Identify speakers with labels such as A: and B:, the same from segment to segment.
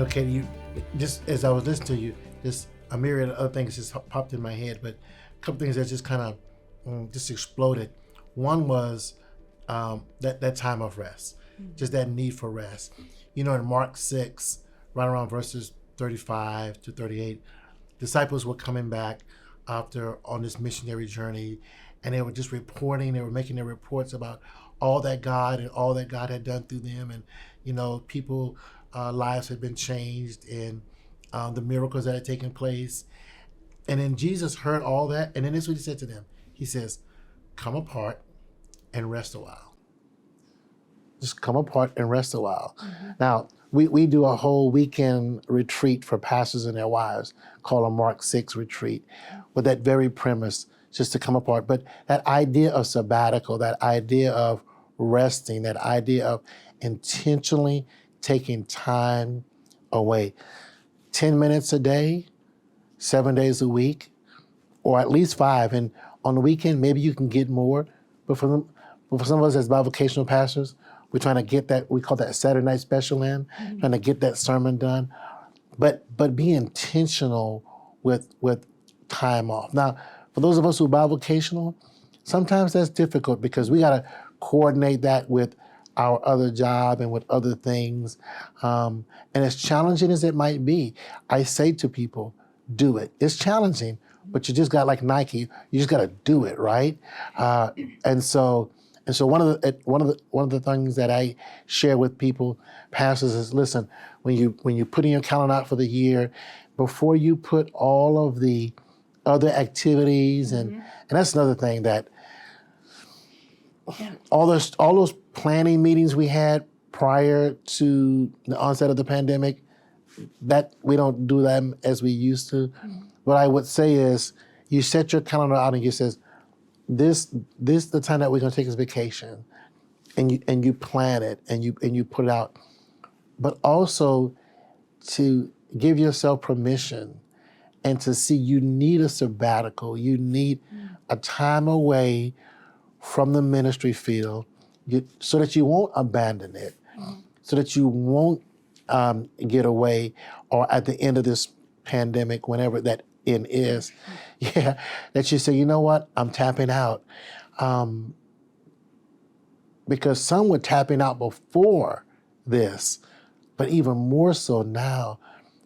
A: Katie, just as I was listening to you, just a myriad of other things just popped in my head, but a couple things that just kind of just exploded. One was that time of rest, just that need for rest. In Mark 6, right around verses 35 to 38, disciples were coming back on this missionary journey, and they were just reporting, they were making their reports about all that God had done through them, and people lives had been changed, and the miracles that had taken place. And then Jesus heard all that, and then this is what he said to them. He says, come apart and rest a while. Just come apart and rest a while. Mm-hmm. Now, we do a whole weekend retreat for pastors and their wives called a Mark 6 retreat with that very premise, just to come apart. But that idea of sabbatical, that idea of resting, that idea of intentionally taking time away, 10 minutes a day, 7 days a week, or at least 5. And on the weekend, maybe you can get more. But for some of us as bivocational pastors, we're trying to get that, we call that Saturday night special in, trying to get that sermon done. But be intentional with time off. Now, for those of us who are bivocational, sometimes that's difficult because we got to coordinate that with our other job and with other things. And as challenging as it might be, I say to people, do it. It's challenging, but you just got, like Nike, you just got to do it, right? And so one of the things that I share with people, pastors, is listen, when you put in your calendar out for the year, before you put all of the other activities, and that's another thing that all those planning meetings we had prior to the onset of the pandemic, that we don't do them as we used to. What I would say is, you set your calendar out and you says, this is the time that we're going to take this vacation, and you plan it and you put it out, but also to give yourself permission and to see you need a sabbatical, you need a time away from the ministry field, so that you won't abandon it, so that you won't get away, or at the end of this pandemic, whenever that end is, that you say, you know what, I'm tapping out. Because some were tapping out before this, but even more so now.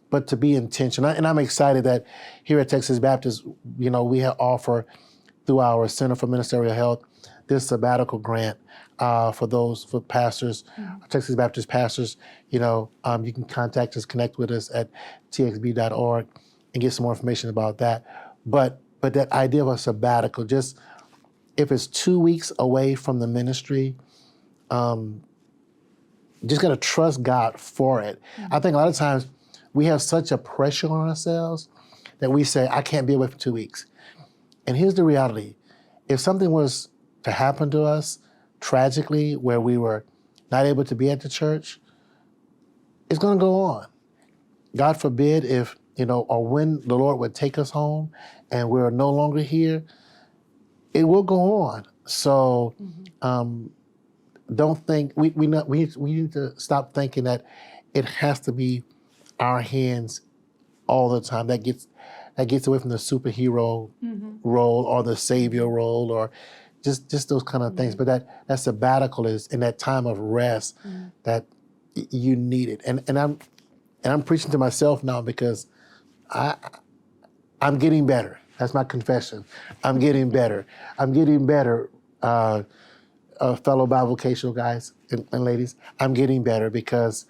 A: But to be intentional, and I'm excited that here at Texas Baptist, we offer through our Center for Ministerial Health this sabbatical grant for pastors, Texas Baptist pastors. You can contact us, connect with us at txb.org and get some more information about that. But that idea of a sabbatical, just if it's 2 weeks away from the ministry, just got to trust God for it. I think a lot of times we have such a pressure on ourselves that we say, I can't be away for 2 weeks. And here's the reality. If something was to happen to us tragically, where we were not able to be at the church, it's going to go on. God forbid if, or when the Lord would take us home and we're no longer here, it will go on. So don't think, we need to stop thinking that it has to be our hands all the time. That gets away from the superhero role or the savior role, or just those kind of things. But that sabbatical is in that time of rest that you need it. And I'm preaching to myself now, because I'm getting better. That's my confession. I'm getting better. I'm getting better, fellow bivocational guys and ladies. I'm getting better because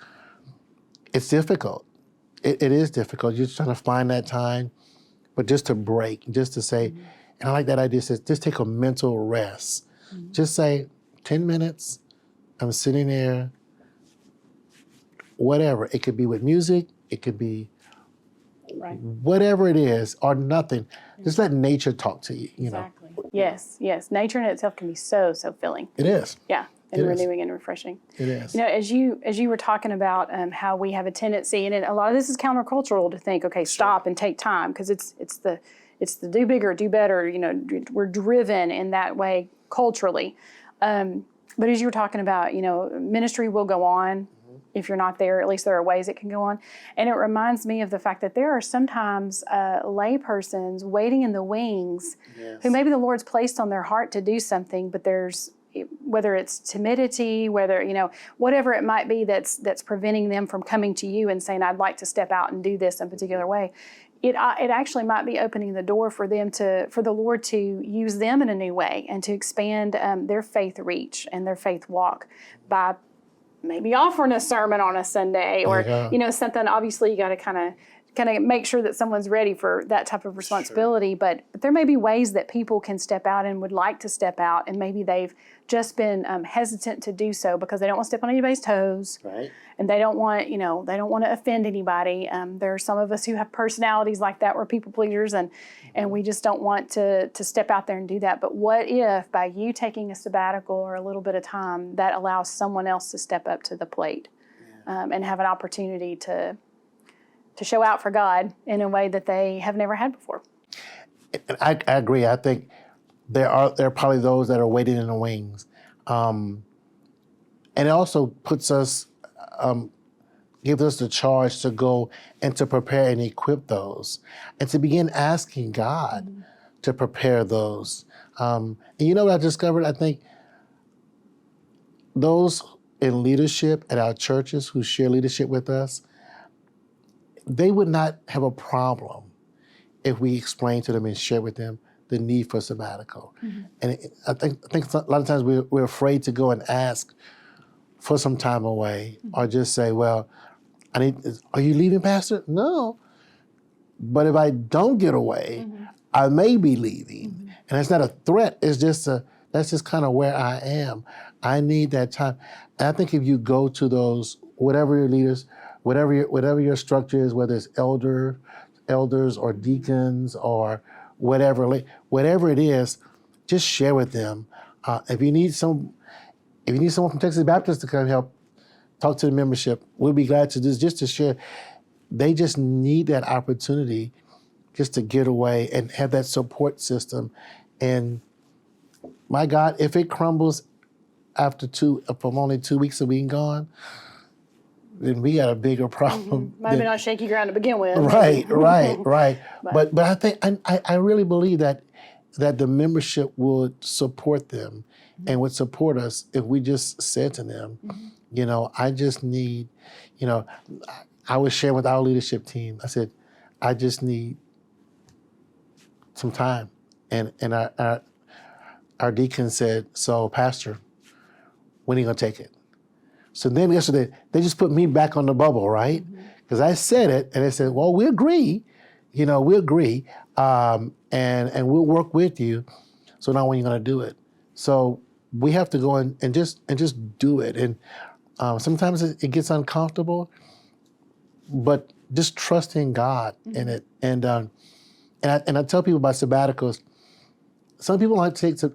A: it's difficult. It is difficult. You're trying to find that time, but just to break, just to say, and I like that idea, says just take a mental rest. Just say, 10 minutes, I'm sitting there, whatever. It could be with music, it could be whatever it is, or nothing. Just let nature talk to you,
B: Exactly. Yes. Nature in itself can be so filling.
A: It is.
B: Yeah. And renewing and refreshing.
A: It is.
B: As you were talking about how we have a tendency, and a lot of this is countercultural, to think, okay, stop and take time, because it's the do bigger, do better. We're driven in that way culturally. But as you were talking about, ministry will go on if you're not there, at least there are ways it can go on. And it reminds me of the fact that there are sometimes lay persons waiting in the wings who maybe the Lord's placed on their heart to do something, but there's, whether it's timidity, whether, whatever it might be that's preventing them from coming to you and saying, I'd like to step out and do this in a particular way. It actually might be opening the door for the Lord to use them in a new way and to expand their faith reach and their faith walk by maybe offering a sermon on a Sunday or, something. Obviously, you got to kind of make sure that someone's ready for that type of responsibility. Sure. But there may be ways that people can step out and would like to step out, and maybe they've just been hesitant to do so because they don't want to step on anybody's toes.
A: Right.
B: And they don't want, they don't want to offend anybody. There are some of us who have personalities like that. We're people pleasers, and we just don't want to step out there and do that. But what if by you taking a sabbatical or a little bit of time, that allows someone else to step up to the plate and have an opportunity to show out for God in a way that they have never had before?
A: I agree. I think there are probably those that are waiting in the wings. And it also puts us, gives us the charge to go and to prepare and equip those and to begin asking God to prepare those. And you know what I discovered? I think those in leadership at our churches who share leadership with us, they would not have a problem if we explained to them and shared with them the need for sabbatical. And I think a lot of times we're afraid to go and ask for some time away or just say, well, are you leaving, Pastor? No. But if I don't get away, I may be leaving. And it's not a threat. It's just that's just kind of where I am. I need that time. And I think if you go to those, whatever your leaders, whatever your structure is, whether it's elders or deacons or whatever it is, just share with them. If you need someone from Texas Baptist to come help talk to the membership, we'll be glad to do this, just to share. They just need that opportunity just to get away and have that support system. And my God, if it crumbles from only 2 weeks of being gone, then we got a bigger problem.
B: Might have been on shaky ground to begin with.
A: Right. But I think I really believe that the membership would support them and would support us if we just said to them, I just need, I was sharing with our leadership team. I said, I just need some time, and our deacon said, so Pastor, when are you gonna take it? So then yesterday, they just put me back on the bubble, right? Because I said it, and they said, well, we agree. We agree, and we'll work with you. So now when are you going to do it? So we have to go and just do it. And sometimes it gets uncomfortable, but just trusting God in it. And I tell people about sabbaticals. Some people like to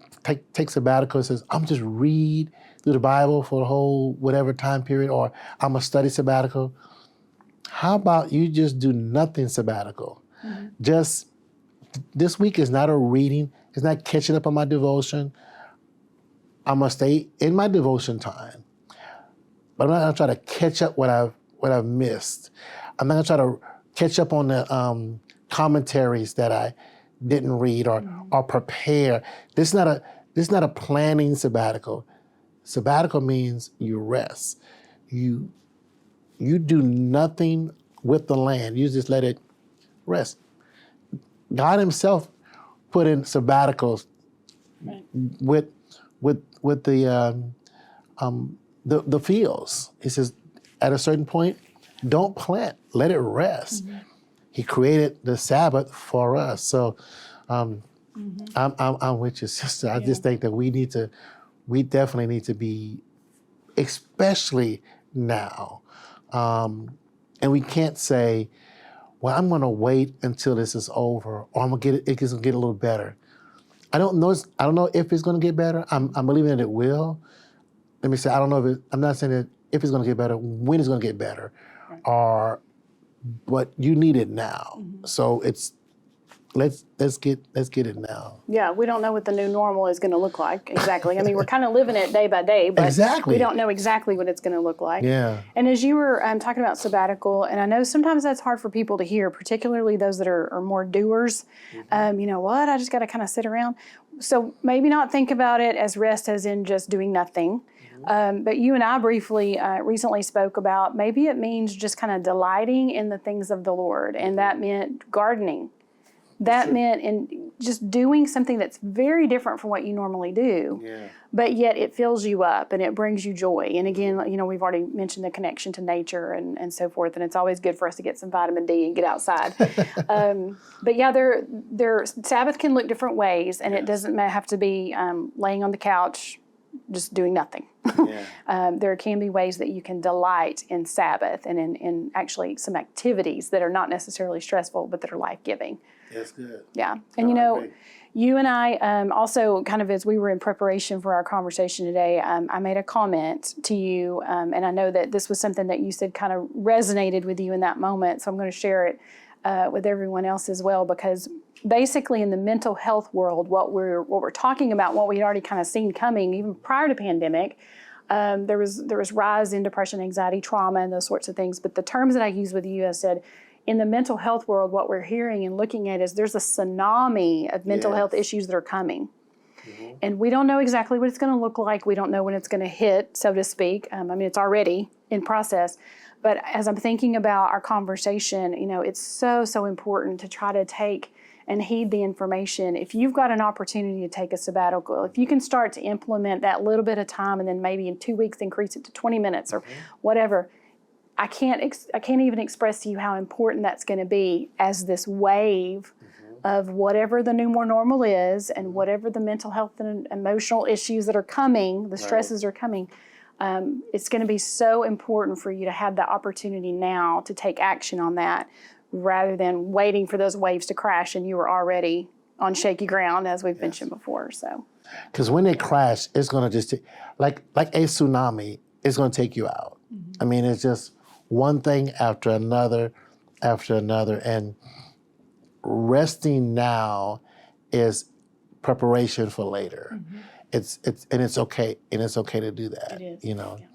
A: take sabbaticals. Says, I'm just read through the Bible for the whole whatever time period, or I'm a study sabbatical. How about you just do nothing sabbatical? Just this week is not a reading. It's not catching up on my devotion. I'm gonna stay in my devotion time, but I'm not gonna try to catch up what I've missed. I'm not gonna try to catch up on the commentaries that I didn't read or prepare. This is not a planning sabbatical. Sabbatical means you rest. You do nothing with the land. You just let it rest. God Himself put in sabbaticals with the fields. He says, at a certain point, don't plant, let it rest. He created the Sabbath for us. So I'm with you, sister. I just think that we definitely need to be, especially now. And we can't say, well, I'm gonna wait until this is over, or it's gonna get a little better. I don't know if it's gonna get better. I'm believing that it will. Let me say, I don't know I'm not saying that if it's gonna get better, when it's gonna get better, but you need it now. So let's get it now.
B: Yeah, we don't know what the new normal is going to look like exactly. I mean, we're kind of living it day by day, but
A: Exactly.
B: we don't know exactly what it's going to look like.
A: Yeah.
B: And as you were talking about sabbatical, and I know sometimes that's hard for people to hear, particularly those that are more doers. You know what? I just got to kind of sit around. So maybe not think about it as rest as in just doing nothing. But you and I briefly recently spoke about maybe it means just kind of delighting in the things of the Lord. And that meant gardening. That meant in just doing something that's very different from what you normally do.
A: Yeah.
B: But yet it fills you up and it brings you joy. And again, you know, we've already mentioned the connection to nature and so forth. And it's always good for us to get some vitamin D and get outside. But yeah, their Sabbath can look different ways. And it doesn't have to be laying on the couch just doing nothing. There can be ways that you can delight in Sabbath and in actually some activities that are not necessarily stressful, but that are life-giving.
A: That's good.
B: Yeah. And you know, you and I also kind of as we were in preparation for our conversation today, I made a comment to you, and I know that this was something that you said kind of resonated with you in that moment, so I'm going to share it with everyone else as well, because basically in the mental health world, what we're talking about, what we had already kind of seen coming even prior to pandemic, there was rise in depression, anxiety, trauma, and those sorts of things. But the terms that I used with you, I said, in the mental health world, what we're hearing and looking at is there's a tsunami of mental health issues that are coming. And we don't know exactly what it's going to look like. We don't know when it's going to hit, so to speak. I mean, it's already in process. But as I'm thinking about our conversation, you know, it's so, so important to try to take and heed the information. If you've got an opportunity to take a sabbatical, if you can start to implement that little bit of time and then maybe in 2 weeks increase it to 20 minutes or whatever, I can't even express to you how important that's going to be as this wave of whatever the new more normal is and whatever the mental health and emotional issues that are coming, the stresses are coming. It's going to be so important for you to have the opportunity now to take action on that rather than waiting for those waves to crash and you were already on shaky ground, as we've mentioned before. So,
A: because when they crash, it's going to just like a tsunami. It's going to take you out. I mean, it's just one thing after another, and resting now is preparation for later. It's okay to do that.
B: it is.
A: You know.
B: Yeah.